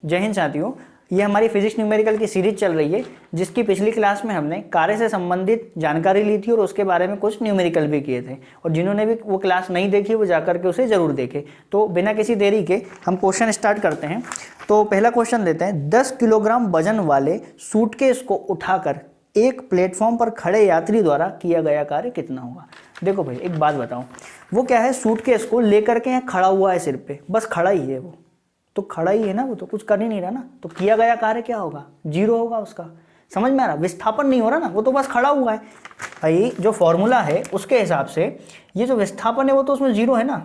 जय हिंद साथियों, ये हमारी फिजिक्स न्यूमेरिकल की सीरीज चल रही है जिसकी पिछली क्लास में हमने कार्य से संबंधित जानकारी ली थी और उसके बारे में कुछ न्यूमेरिकल भी किए थे। और जिन्होंने भी वो क्लास नहीं देखी वो जाकर के उसे ज़रूर देखे। तो बिना किसी देरी के हम क्वेश्चन स्टार्ट करते हैं। तो पहला क्वेश्चन लेते हैं, 10 किलोग्राम वजन वाले सूटकेस को उठाकर एक प्लेटफॉर्म पर खड़े यात्री द्वारा किया गया कार्य कितना होगा। देखो भाई एक बात बताऊँ, वो क्या है, सूटकेस को लेकर के यहाँ खड़ा हुआ है सिर पे, बस खड़ा ही है वो, तो खड़ा ही है ना, वो तो कुछ कर ही नहीं रहा ना, तो किया गया कार्य क्या होगा, जीरो होगा उसका। समझ में आ रहा, विस्थापन नहीं हो रहा ना, वो तो बस खड़ा हुआ है। भाई जो फॉर्मूला है उसके हिसाब से ये जो विस्थापन है वो तो उसमें जीरो है ना,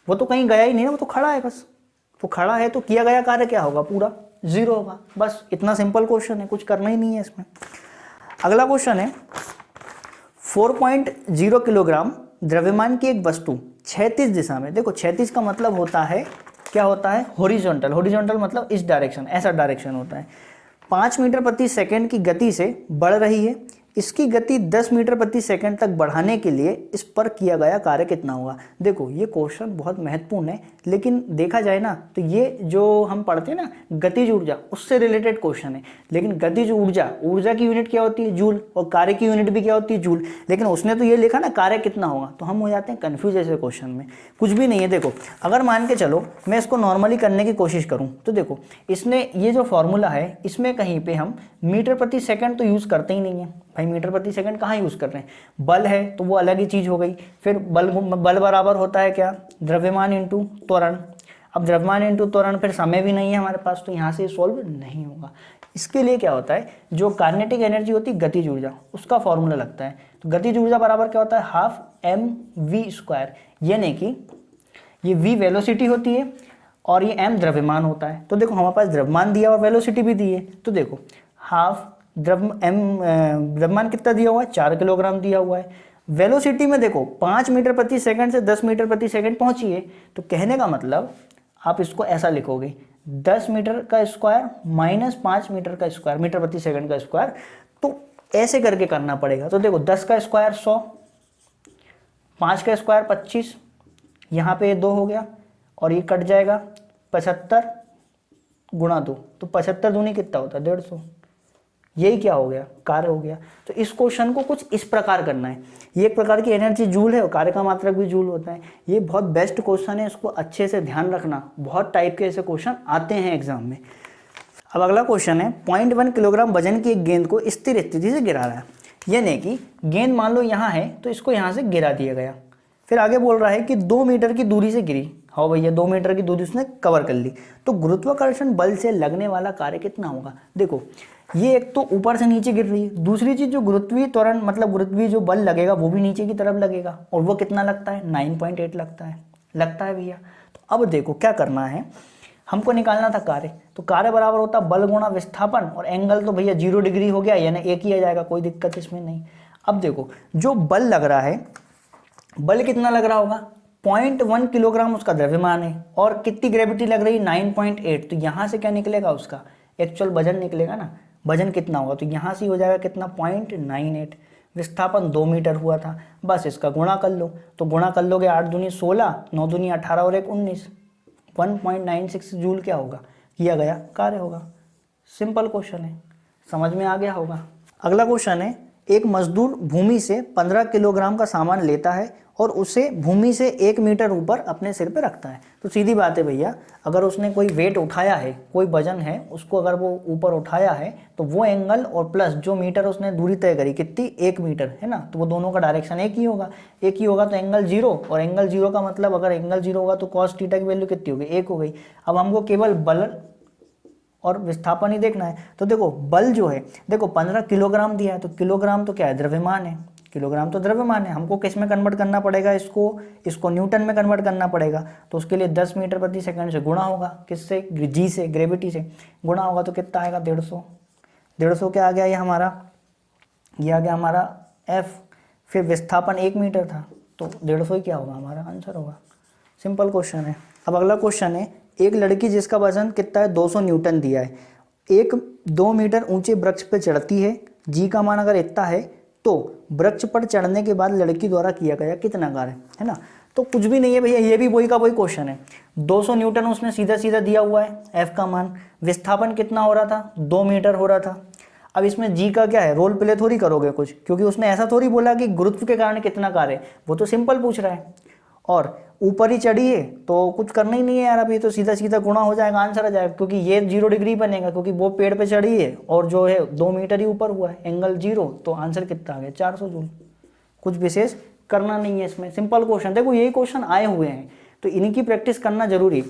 वो तो कहीं गया ही नहीं ना, वो तो खड़ा है बस। तो खड़ा है तो किया गया कार्य क्या होगा, पूरा जीरो होगा। बस इतना सिंपल क्वेश्चन है, कुछ करना ही नहीं है इसमें। अगला क्वेश्चन है, 4.0 किलोग्राम द्रव्यमान की एक वस्तु क्षैतिज दिशा में, देखो क्षैतिज का मतलब होता है, क्या होता है, हॉरिजॉन्टल। हॉरिजॉन्टल मतलब इस डायरेक्शन, ऐसा डायरेक्शन होता है। 5 मीटर प्रति सेकंड की गति से बढ़ रही है। इसकी गति 10 मीटर प्रति सेकंड तक बढ़ाने के लिए इस पर किया गया कार्य कितना होगा। देखो ये क्वेश्चन बहुत महत्वपूर्ण है, लेकिन देखा जाए ना तो ये जो हम पढ़ते हैं ना गतिज ऊर्जा, उससे रिलेटेड क्वेश्चन है। लेकिन गतिज ऊर्जा, ऊर्जा की यूनिट क्या होती है, जूल, और कार्य की यूनिट भी क्या होती है, जूल। लेकिन उसने तो ये लिखा ना कार्य कितना होगा, तो हम हो जाते हैं कन्फ्यूज ऐसे क्वेश्चन में। कुछ भी नहीं है। देखो अगर मान के चलो मैं इसको नॉर्मली करने की कोशिश करूँ तो देखो इसने ये जो फॉर्मूला है इसमें कहीं पे हम मीटर प्रति सेकंड तो यूज़ करते ही नहीं है। भाई मीटर प्रति सेकंड कहाँ यूज़ कर रहे हैं, बल है तो वो अलग ही चीज़ हो गई। फिर बल बराबर होता है क्या, द्रव्यमान इंटू त्वरण। अब द्रव्यमान इंटू त्वरण, फिर समय भी नहीं है हमारे पास, तो यहाँ से सॉल्व नहीं होगा। इसके लिए क्या होता है, जो काइनेटिक एनर्जी होती है गतिज ऊर्जा, उसका फॉर्मूला लगता है। तो गतिज ऊर्जा बराबर क्या होता है, हाफ mv², यानी कि ये v वेलोसिटी होती है और ये m द्रव्यमान होता है। तो देखो हमारे पास द्रव्यमान दिया और वेलोसिटी भी दी है, तो देखो हाफ द्रव्यमान कितना दिया हुआ है, 4 किलोग्राम दिया हुआ है। वेलोसिटी में देखो 5 मीटर प्रति सेकंड से 10 मीटर प्रति सेकंड पहुंची है। तो कहने का मतलब आप इसको ऐसा लिखोगे, 10 मीटर का स्क्वायर माइनस 5 मीटर का स्क्वायर, मीटर प्रति सेकंड का स्क्वायर। तो ऐसे करके करना पड़ेगा। तो देखो 10 का स्क्वायर 100, 5 का स्क्वायर 25, यहाँ पे 2 हो गया और ये कट जाएगा, 75 गुणा 2, तो 75 दूनी कितना होता है, 150। यही क्या हो गया, कार्य हो गया। तो इस क्वेश्चन को कुछ इस प्रकार करना है। ये एक प्रकार की एनर्जी जूल है और कार्य का मात्रक भी जूल होता है। ये बहुत बेस्ट क्वेश्चन है, इसको अच्छे से ध्यान रखना। बहुत टाइप के ऐसे क्वेश्चन आते हैं एग्जाम में। अब अगला क्वेश्चन है, 0.1 किलोग्राम वजन की एक गेंद को स्थिर स्थिति से गिरा रहा है। यानी कि गेंद मान लो यहाँ है तो इसको यहाँ से गिरा दिया गया। फिर आगे बोल रहा है कि 2 मीटर की दूरी से गिरी। हाँ भैया 2 मीटर की दूरी उसने कवर कर ली। तो गुरुत्वाकर्षण बल से लगने वाला कार्य कितना होगा। देखो ये एक तो ऊपर से नीचे गिर रही है, दूसरी चीज जो गुरुत्वीय त्वरण मतलब गुरुत्वीय जो बल लगेगा वो भी नीचे की तरफ लगेगा, और वो कितना लगता है, 9.8 लगता है भैया। तो अब देखो क्या करना है, हमको निकालना था कार्य। तो कार्य बराबर होता बल गुणा विस्थापन, और एंगल तो भैया 0 डिग्री हो गया, यानी एक ही आ जाएगा, कोई दिक्कत इसमें नहीं। अब देखो जो बल लग रहा है, बल कितना लग रहा होगा, 0.1 किलोग्राम उसका द्रव्यमान है, और कितनी ग्रेविटी लग रही है, 9.8। तो यहाँ से क्या निकलेगा, उसका एक्चुअल वजन निकलेगा ना, वजन कितना होगा, तो यहाँ से हो जाएगा कितना, 0.98। विस्थापन 2 मीटर हुआ था, बस इसका गुणा कर लो। तो गुणा कर लोगे, 8 दूनी 16, 9 दूनी 18 और 1 19, 1.96 जूल क्या होगा, किया गया कार्य होगा। सिंपल क्वेश्चन है, समझ में आ गया होगा। अगला क्वेश्चन है, एक मजदूर भूमि से 15 किलोग्राम का सामान लेता है और उसे भूमि से 1 मीटर ऊपर अपने सिर पे रखता है। तो सीधी बात है भैया, अगर उसने कोई वेट उठाया है, कोई वजन है, उसको अगर वो ऊपर उठाया है तो वो एंगल और प्लस जो मीटर उसने दूरी तय करी, कितनी, 1 मीटर है ना, तो वो दोनों का डायरेक्शन एक ही होगा। तो एंगल 0, और एंगल 0 का मतलब अगर एंगल 0 होगा तो कॉस थीटा की वैल्यू कितनी होगी, 1 हो गई। अब हमको केवल बल और विस्थापन ही देखना है। तो देखो बल जो है, देखो 15 किलोग्राम दिया है, तो किलोग्राम तो क्या है, द्रव्यमान है, किलोग्राम तो द्रव्यमान है। हमको किस में कन्वर्ट करना पड़ेगा, इसको न्यूटन में कन्वर्ट करना पड़ेगा। तो उसके लिए 10 मीटर प्रति सेकंड से गुणा होगा, किससे, जी से, ग्रेविटी से गुणा होगा, तो कितना आएगा, 150 क्या आ गया, ये आ गया हमारा एफ। फिर विस्थापन 1 मीटर था, तो 150 ही क्या होगा, हमारा आंसर होगा। सिंपल क्वेश्चन है। अब अगला क्वेश्चन है, एक लड़की जिसका वजन कितना है, 200 न्यूटन दिया है, 2 मीटर ऊंचे वृक्ष पर चढ़ती है। जी का मान अगर इतना है तो वृक्ष पर चढ़ने के बाद लड़की द्वारा किया गया कितना कार्य है ना। तो कुछ भी नहीं है भैया, ये भी वही का वही क्वेश्चन है। 200 न्यूटन उसने सीधा सीधा दिया हुआ है, एफ का मान। विस्थापन कितना हो रहा था, 2 मीटर हो रहा था। अब इसमें जी का क्या है, रोल प्ले थोड़ी करोगे कुछ, क्योंकि उसने ऐसा थोड़ी बोला कि गुरुत्व के कारण कितना कार्य, वो तो सिंपल पूछ रहा है। और ऊपर ही चढ़िए तो कुछ करना ही नहीं है यार, अभी तो सीधा सीधा गुणा हो जाएगा, आंसर आ जाएगा, क्योंकि ये 0 डिग्री बनेगा, क्योंकि वो पेड़ पे चढ़ी है और जो है 2 मीटर ही ऊपर हुआ है, एंगल 0, तो आंसर कितना आ गया, 400 जूल। कुछ विशेष करना नहीं है इसमें, सिंपल क्वेश्चन। देखो यही क्वेश्चन आए हुए हैं तो इनकी प्रैक्टिस करना जरूरी।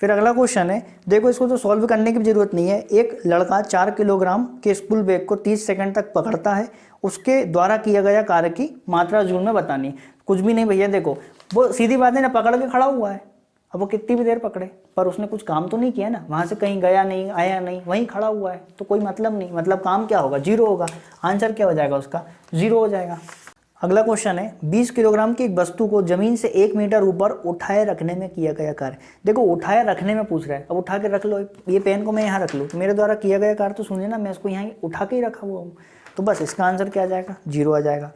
फिर अगला क्वेश्चन है, देखो इसको तो सॉल्व करने की जरूरत नहीं है। एक लड़का 4 किलोग्राम के स्कूल बैग को 30 सेकंड तक पकड़ता है, उसके द्वारा किया गया कार्य की मात्रा जूल में बतानी। कुछ भी नहीं भैया, देखो वो सीधी बात है ना, पकड़ के खड़ा हुआ है, अब वो कितनी भी देर पकड़े पर उसने कुछ काम तो नहीं किया ना, वहां से कहीं गया नहीं, आया नहीं, वहीं खड़ा हुआ है, तो कोई मतलब नहीं, मतलब काम क्या होगा, 0 होगा। आंसर क्या हो जाएगा उसका, 0 हो जाएगा। अगला क्वेश्चन है, 20 किलोग्राम की एक वस्तु को जमीन से 1 मीटर ऊपर उठाए रखने में किया गया कार्य। देखो उठाए रखने में पूछ रहा है, अब उठा के रख लो, ये पेन को मैं यहाँ रख लूँ तो मेरे द्वारा किया गया कार्य तो सुनिए ना, मैं इसको यहाँ उठा के ही रखा हुआ हूँ, तो बस इसका आंसर क्या आ जाएगा, 0 आ जाएगा।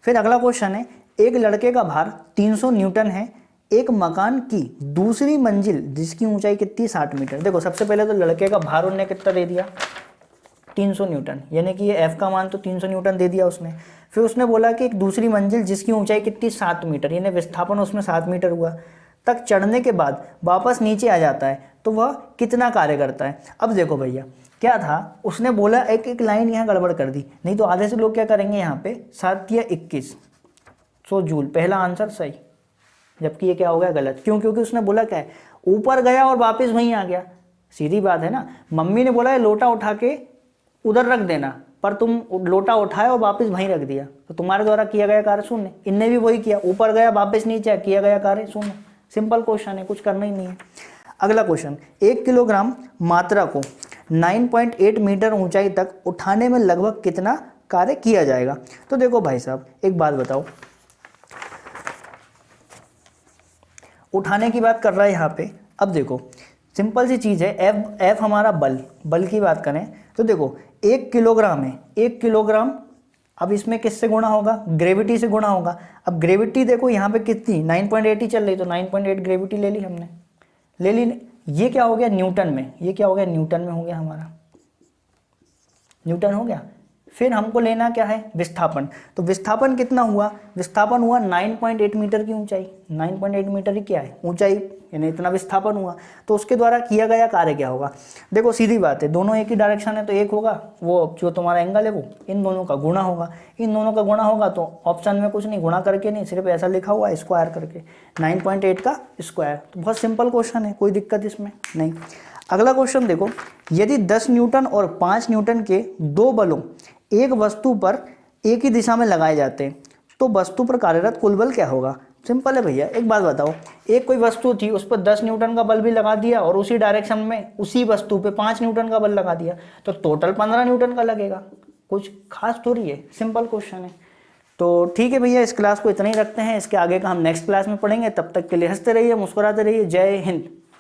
फिर अगला क्वेश्चन है, एक लड़के का भार 300 न्यूटन है, एक मकान की दूसरी मंजिल जिसकी ऊंचाई कितनी, 60 मीटर। देखो सबसे पहले तो लड़के का भार उन्होंने कितना दे दिया, 300 न्यूटन, यानी कि ये एफ का मान तो 300 न्यूटन दे दिया उसने। फिर उसने बोला कि एक दूसरी मंजिल जिसकी ऊंचाई कितनी, 7 मीटर, यानी विस्थापन उसमें 7 मीटर हुआ, तक चढ़ने के बाद वापस नीचे आ जाता है, तो वह कितना कार्य करता है। अब देखो भैया क्या था, उसने बोला एक एक लाइन यहाँ गड़बड़ कर दी, नहीं तो आधे से लोग क्या करेंगे यहाँ पे 7 या 2100 जूल, पहला आंसर सही, जबकि ये क्या हो गया गलत। क्यों, क्योंकि उसने बोला क्या है, ऊपर गया और वापस वहीं आ गया, सीधी बात है ना। मम्मी ने बोला है लोटा उठा के उधर रख देना, पर तुम लोटा उठाए और वापस वहीं रख दिया, तो तुम्हारे द्वारा किया गया कार्य शून्य। इनने भी वही किया, ऊपर गया वापस नीचे, किया गया कार्य शून्य। सिंपल क्वेश्चन है, कुछ करना ही नहीं है। अगला क्वेश्चन, 1 किलोग्राम मात्रा को 9.8 मीटर ऊंचाई तक उठाने में लगभग कितना कार्य किया जाएगा। तो देखो भाई साहब एक बात बताओ, उठाने की बात कर रहा है यहाँ पे। अब देखो सिंपल सी चीज़ है, एफ हमारा बल की बात करें तो देखो 1 किलोग्राम है, 1 किलोग्राम, अब इसमें किससे गुणा होगा, ग्रेविटी से गुणा होगा। अब ग्रेविटी देखो यहाँ पे कितनी, 9.8 ही चल रही, तो 9.8 ग्रेविटी ले ली हमने, ले ली। ये क्या हो गया न्यूटन में, ये क्या हो गया न्यूटन में हो गया हमारा, न्यूटन हो गया। फिर हमको लेना क्या है, विस्थापन। तो विस्थापन कितना हुआ, विस्थापन हुआ 9.8 मीटर की ऊंचाई, 9.8 मीटर ही क्या है ऊंचाई, यानी इतना विस्थापन हुआ, तो उसके द्वारा किया गया कार्य क्या होगा। देखो सीधी बात है, दोनों एक ही डायरेक्शन है तो एक होगा, वो जो तुम्हारा एंगल है वो इन दोनों का गुणा होगा, इन दोनों का गुणा होगा, तो ऑप्शन में कुछ नहीं, गुणा करके नहीं, सिर्फ ऐसा लिखा हुआ है स्क्वायर करके, 9.8 का स्क्वायर। तो बहुत सिंपल क्वेश्चन है, कोई दिक्कत इसमें नहीं। अगला क्वेश्चन देखो, यदि 10 न्यूटन और 5 न्यूटन के 2 बलों एक वस्तु पर एक ही दिशा में लगाए जाते हैं तो वस्तु पर कार्यरत कुल बल क्या होगा। सिंपल है भैया, एक बात बताओ, एक कोई वस्तु थी उस पर 10 न्यूटन का बल भी लगा दिया और उसी डायरेक्शन में उसी वस्तु पे 5 न्यूटन का बल लगा दिया, तो टोटल 15 न्यूटन का लगेगा, कुछ खास थोड़ी है, सिंपल क्वेश्चन है। तो ठीक है भैया, इस क्लास को इतना ही रखते हैं, इसके आगे का हम नेक्स्ट क्लास में पढ़ेंगे। तब तक के लिए हंसते रहिए, मुस्कुराते रहिए, जय हिंद।